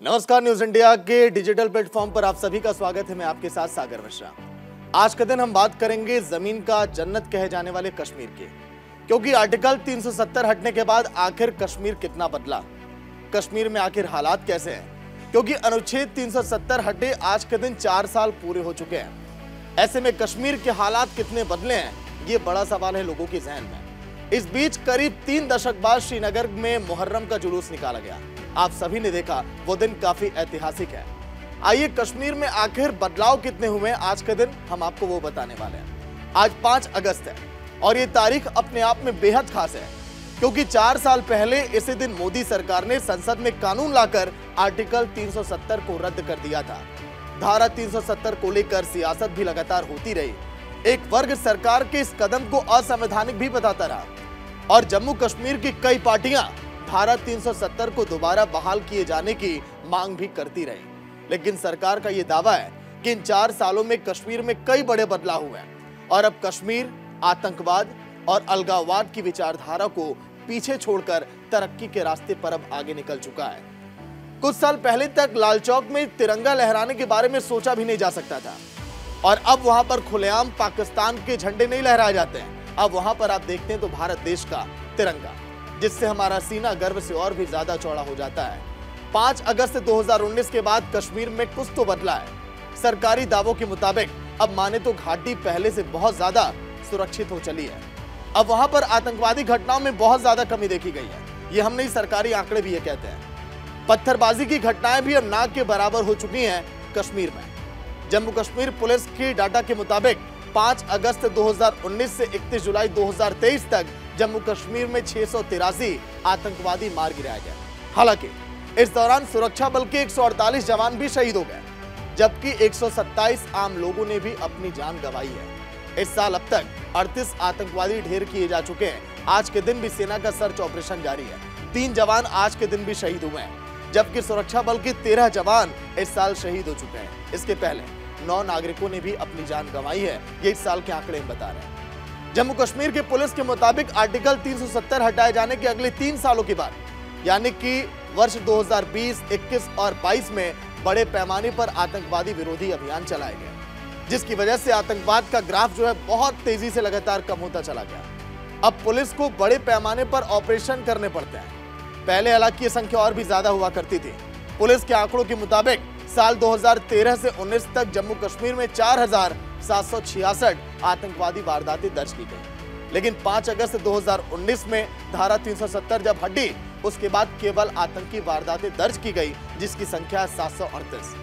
नमस्कार, news India के digital platform पर आप सभी का स्वागत है। मैं आपके साथ सागर मिश्रा। आज के दिन हम बात करेंगे जमीन का जन्नत कहे जाने वाले कश्मीर के, क्योंकि आर्टिकल 370 हटने के बाद आखिर कश्मीर कितना बदला, कश्मीर में आखिर हालात कैसे हैं, क्योंकि अनुच्छेद 370 हटे आज के दिन 4 साल पूरे हो चुके हैं। ऐसे में कश्मीर के हालात कितने बदले हैं, ये बड़ा सवाल है लोगों के जहन में। इस बीच करीब 3 दशक बाद श्रीनगर में मुहर्रम का जुलूस निकाला गया। आप सभी ने देखा, वो दिन काफी ऐतिहासिक है। आइए कश्मीर में आखिर बदलाव कितने हुए आज के दिन हम आपको वो बताने वाले हैं। आज 5 अगस्त है और ये तारीख अपने आप में बेहद खास है, क्योंकि 4 साल पहले इसी दिन मोदी सरकार ने संसद में कानून लाकर आर्टिकल 370 को रद्द कर दिया था। धारा 370 को लेकर सियासत भी लगातार होती रही। एक वर्ग सरकार के इस कदम को असंवैधानिक भी बताता रहा और जम्मू कश्मीर की कई पार्टियां धारा 370 को दोबारा बहाल किए जाने की मांग भी करती रही। लेकिन सरकार का यह दावा है कि इन 4 सालों में कश्मीर में कई बड़े बदलाव हुए हैं और अब कश्मीर आतंकवाद और अलगाववाद की विचारधारा को पीछे छोड़कर तरक्की के रास्ते पर अब आगे निकल चुका है। कुछ साल पहले तक लाल चौक में तिरंगा लहराने के बारे में सोचा भी नहीं जा सकता था और अब वहां पर खुलेआम पाकिस्तान के झंडे नहीं लहराए जाते हैं। अब वहां पर आप देखते हैं तो भारत देश का तिरंगा, जिससे हमारा सीना गर्व से और भी ज्यादा चौड़ा हो जाता है। 5 अगस्त 2019 के बाद कश्मीर में कुछ तो बदला है। सरकारी दावों के मुताबिक अब माने तो घाटी पहले से बहुत ज्यादा सुरक्षित हो चली है। अब वहां पर आतंकवादी घटनाओं में बहुत ज्यादा कमी देखी गई है। ये हम नहीं, सरकारी आंकड़े भी ये कहते हैं। पत्थरबाजी की घटनाएं भी अब नाक के बराबर हो चुकी हैं कश्मीर में। जम्मू कश्मीर पुलिस की डाटा के मुताबिक 5 अगस्त 2019 से 31 जुलाई 2023 तक जम्मू कश्मीर में 683 आतंकवादी मार गिराए गए। हालांकि इस दौरान सुरक्षा बल के 148 जवान भी शहीद हो गए, जबकि 127 आम लोगों ने भी अपनी जान गंवाई है। इस साल अब तक 38 आतंकवादी ढेर किए जा चुके हैं। आज के दिन भी सेना का सर्च ऑपरेशन जारी है। 3 जवान आज के दिन भी शहीद हुए हैं, जबकि सुरक्षा बल के 13 जवान इस साल शहीद हो चुके हैं। इसके पहले 9 नागरिकों ने भी अपनी जान गंवाई है। ये इस साल के आंकड़े बता रहे हैं। जम्मू कश्मीर के पुलिस के मुताबिक आर्टिकल 370 हटाए जाने के अगले 3 सालों के बाद, यानी कि वर्ष 2020, 21 और 22 में बड़े पैमाने पर आतंकवादी विरोधी अभियान चलाए गए, जिसकी वजह से आतंकवाद का ग्राफ जो है बहुत तेजी से लगातार कम होता चला गया। अब पुलिस को बड़े पैमाने पर ऑपरेशन करने पड़ते हैं। पहले हालांकि ये संख्या और भी ज्यादा हुआ करती थी। पुलिस के आंकड़ों के मुताबिक साल 2013 से 19 तक जम्मू कश्मीर में 4766 आतंकवादी वारदातें दर्ज की गई। लेकिन 5 अगस्त 2019 में धारा 370 जब हटी, उसके बाद केवल आतंकी वारदातें दर्ज की गई, जिसकी संख्या 738।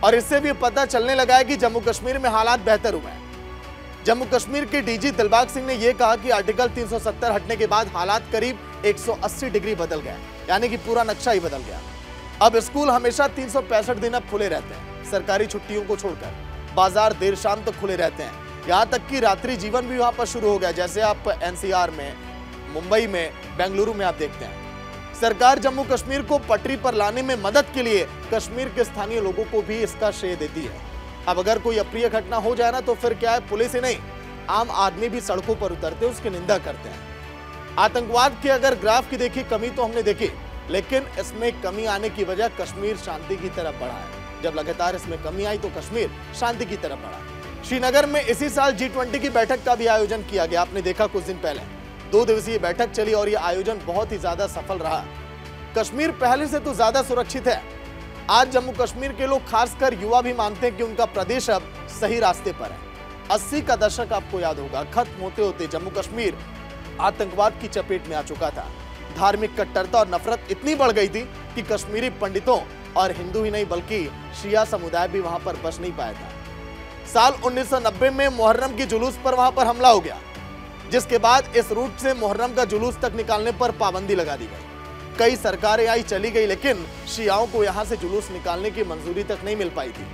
और इससे भी पता चलने लगा है कि जम्मू कश्मीर में हालात बेहतर हुए हैं। जम्मू कश्मीर के डीजी दिलबाग सिंह ने यह कहा कि आर्टिकल 370 हटने के बाद हालात करीब 180 डिग्री बदल गए, यानी कि पूरा नक्शा ही बदल गया। अब स्कूल हमेशा 365 दिन अब खुले रहते हैं, सरकारी छुट्टियों को छोड़कर। बाजार देर शाम तक खुले रहते हैं। यहाँ तक कि रात्रि जीवन भी वहां पर शुरू हो गया, जैसे आप एनसीआर में, मुंबई में, बेंगलुरु में आप देखते हैं। सरकार जम्मू कश्मीर को पटरी पर लाने में मदद के लिए कश्मीर के स्थानीय लोगों को भी इसका श्रेय देती है। अब अगर कोई अप्रिय घटना हो जाए ना, तो फिर क्या है, पुलिस ही नहीं, आम आदमी भी सड़कों पर उतरते, उसकी निंदा करते हैं। आतंकवाद के अगर ग्राफ की देखी कमी तो हमने देखी, लेकिन इसमें कमी आने की वजह कश्मीर शांति की तरफ बढ़ा है। जब लगातार इसमें कमी आई तो कश्मीर शांति की तरफ बढ़ा। श्रीनगर में इसी साल G20 की बैठक का भी आयोजन किया गया। आपने देखा कुछ दिन पहले 2 दिवसीय बैठक चली और यह आयोजन बहुत ही ज्यादा सफल रहा। कश्मीर पहले से तो ज्यादा सुरक्षित है। आज जम्मू कश्मीर के लोग, खासकर युवा, भी मानते हैं कि उनका प्रदेश अब सही रास्ते पर है। 80 का दशक आपको याद होगा, खत्म होते होते जम्मू कश्मीर आतंकवाद की चपेट में आ चुका था। धार्मिक कट्टरता और नफरत इतनी बढ़ गई थी कि कश्मीरी पंडितों और हिंदू ही नहीं बल्कि शिया समुदाय भी वहां पर बच नहीं पाया था। साल 1990 में मुहर्रम के जुलूस पर वहां पर हमला हो गया, जिसके बाद इस रूट से मुहर्रम का जुलूस तक निकालने पर पाबंदी लगा दी गई। कई सरकारें आई चली गई, लेकिन शियाओं को यहां से जुलूस निकालने की मंजूरी तक नहीं मिल पाई थी।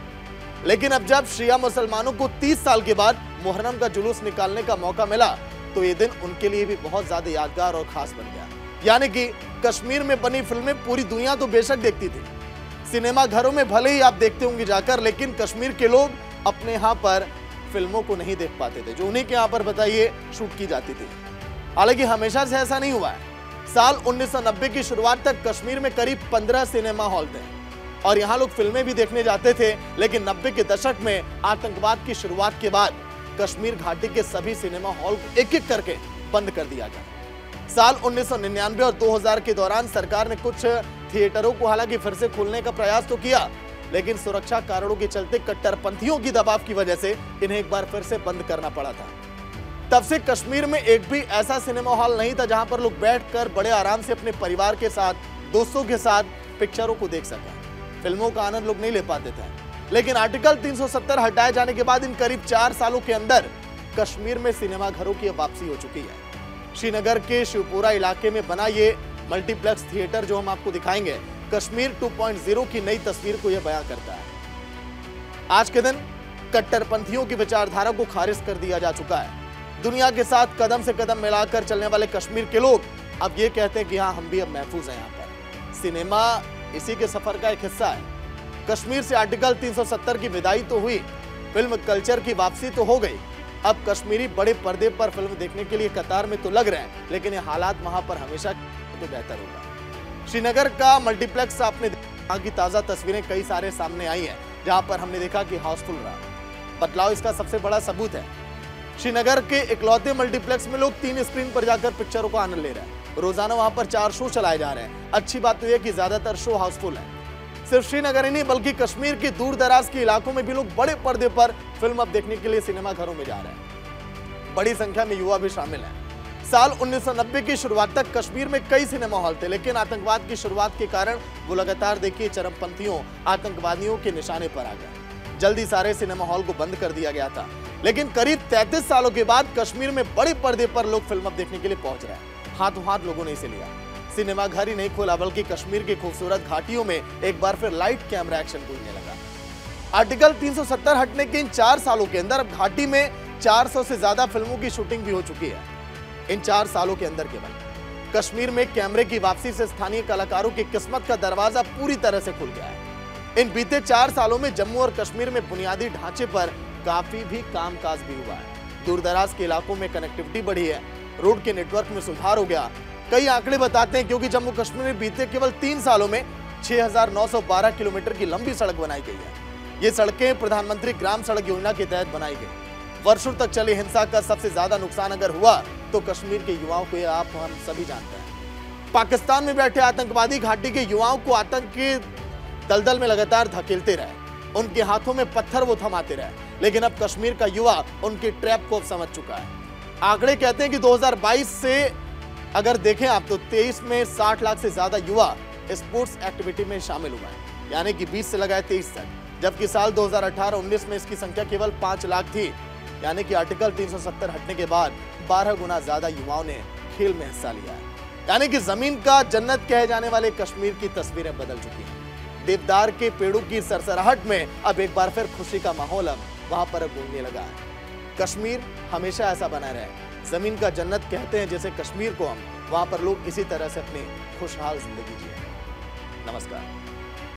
लेकिन अब जब शिया मुसलमानों को 30 साल के बाद मुहर्रम का जुलूस निकालने का मौका मिला, तो ये दिन उनके लिए भी बहुत ज्यादा यादगार और खास बन गया। यानी कि कश्मीर में बनी फिल्में पूरी दुनिया तो बेशक देखती थी, सिनेमा घरों में भले ही आप देखते होंगे जाकर, लेकिन कश्मीर के लोग अपने यहाँ पर फिल्मों को नहीं देख पाते थे, जो उन्हीं के यहाँ पर बताइए शूट की जाती थी। हालांकि हमेशा से ऐसा नहीं हुआ है। साल 1990 की शुरुआत तक कश्मीर में करीब 15 सिनेमा हॉल थे। और यहाँ लोग फिल्में भी देखने जाते थे। लेकिन 90 के दशक में आतंकवाद की शुरुआत के बाद कश्मीर घाटी के सभी सिनेमा हॉल को एक-एक करके बंद कर दिया गया। साल 1999 और 2000 के दौरान सरकार ने कुछ थिएटरों को हालांकि फिर से खोलने का प्रयास तो किया, लेकिन सुरक्षा कारणों के चलते कट्टरपंथियों की दबाव की वजह से इन्हें एक बार फिर से बंद करना पड़ा था। तब से कश्मीर में एक भी ऐसा सिनेमा हॉल नहीं था जहां पर लोग बैठकर बड़े आराम से अपने परिवार के साथ, दोस्तों के साथ पिक्चरों को देख सकें। फिल्मों का आनंद लोग नहीं ले पाते थे। लेकिन आर्टिकल 370 हटाए जाने के बाद इन करीब 4 सालों के अंदर कश्मीर में सिनेमा घरों की वापसी हो चुकी है। श्रीनगर के शिवपुरा इलाके में बना ये मल्टीप्लेक्स थिएटर जो हम आपको दिखाएंगे, कश्मीर 2.0 की नई तस्वीर को यह बयां करता है। आज के दिन कट्टरपंथियों की विचारधारा को खारिज कर दिया जा चुका है। दुनिया के साथ कदम से कदम मिलाकर चलने वाले कश्मीर के लोग अब ये कहते हैं कि हाँ, हम भी अब महफूज हैं यहाँ पर। सिनेमा इसी के सफर का एक हिस्सा है। कश्मीर से आर्टिकल 370 की विदाई तो हुई, फिल्म कल्चर की वापसी तो हो गई। अब कश्मीरी बड़े पर्दे पर फिल्म देखने के लिए कतार में तो लग रहे हैं, लेकिन ये हालात वहां पर हमेशा तो बेहतर होगा। श्रीनगर का मल्टीप्लेक्स आपने देखा की ताजा तस्वीरें कई सारे सामने आई हैं, जहां पर हमने देखा कि हाउसफुल रहा। बदलाव इसका सबसे बड़ा सबूत है। श्रीनगर के इकलौते मल्टीप्लेक्स में लोग 3 स्क्रीन पर जाकर पिक्चरों का आनंद ले रहे हैं। रोजाना वहां पर 4 शो चलाए जा रहे हैं। अच्छी बात तो यह कि ज्यादातर शो हाउसफुल है। सिर्फ श्रीनगर ही नहीं बल्कि कश्मीर के दूर दराज के इलाकों में भी लोग बड़े पर्दे पर फिल्म अब देखने के लिए सिनेमा घरों में जा रहे हैं। बड़ी संख्या में युवा भी शामिल हैं। साल 1990 की शुरुआत तक कश्मीर में कई सिनेमा हॉल थे, लेकिन आतंकवाद की शुरुआत के कारण वो लगातार देखिए चरमपंथियों, आतंकवादियों के निशाने पर आ गया। जल्दी सारे सिनेमा हॉल को बंद कर दिया गया था। लेकिन करीब 33 सालों के बाद कश्मीर में बड़े पर्दे पर लोग फिल्म अब देखने के लिए पहुंच रहे हैं। हाथों हाथ लोगों ने इसे लिया। सिनेमा घर ही नहीं खोला बल्कि कश्मीर की खूबसूरत घाटियों में एक बार फिर लाइट कैमरा एक्शन गूंजने लगा। आर्टिकल 370 हटने के इन 4 सालों के अंदर अब घाटी में 400 से ज्यादा फिल्मों की शूटिंग भी हो चुकी है। इन 4 सालों के अंदर केवल कश्मीर में कैमरे की वापसी से स्थानीय कलाकारों की किस्मत का दरवाजा पूरी तरह से खुल गया है। इन बीते 4 सालों में जम्मू और कश्मीर में बुनियादी ढांचे पर काफी भी कामकाज भी हुआ है। दूरदराज के इलाकों में कनेक्टिविटी बढ़ी है, रोड के नेटवर्क में सुधार हो गया। कई आंकड़े बताते हैं क्योंकि जम्मू कश्मीर में बीते केवल 3 सालों में 6,912 किलोमीटर की लंबी सड़क बनाई गई है। ये सड़कें प्रधानमंत्री ग्राम सड़क योजना के तहत बनाई गई। वर्षों तक चली हिंसा का सबसे ज्यादा नुकसान अगर हुआ तो कश्मीर के युवाओं को, आप हम सभी जानते हैं। पाकिस्तान में बैठे आतंकवादी घाटी के युवाओं को आतंक के दलदल में लगातार धकेलते रहे, उनके हाथों में पत्थर वो थमाते रहे, लेकिन अब कश्मीर का युवा उनके ट्रैप को समझ चुका है। आंकड़े कहते हैं कि 2022 से अगर देखें आप तो 23 में 60 लाख से ज्यादा युवा स्पोर्ट्स एक्टिविटी में शामिल हुआ है, यानी कि 20 से लगाए 23 तक, जबकि साल 2018-19 में इसकी संख्या केवल 5 लाख थी। यानी कि आर्टिकल 370 हटने के बाद 12 गुना ज्यादा युवाओं ने खेल में हिस्सा लिया है। यानी कि जमीन का जन्नत कहे जाने वाले कश्मीर की तस्वीरें बदल चुकी हैं। देवदार के पेड़ों की सरसराहट में अब एक बार फिर खुशी का माहौल अब वहां पर गूंजने लगा है। कश्मीर हमेशा ऐसा बना रहे। जमीन का जन्नत कहते हैं जैसे कश्मीर को हम, वहां पर लोग इसी तरह से अपनी खुशहाल जिंदगी जिए। नमस्कार।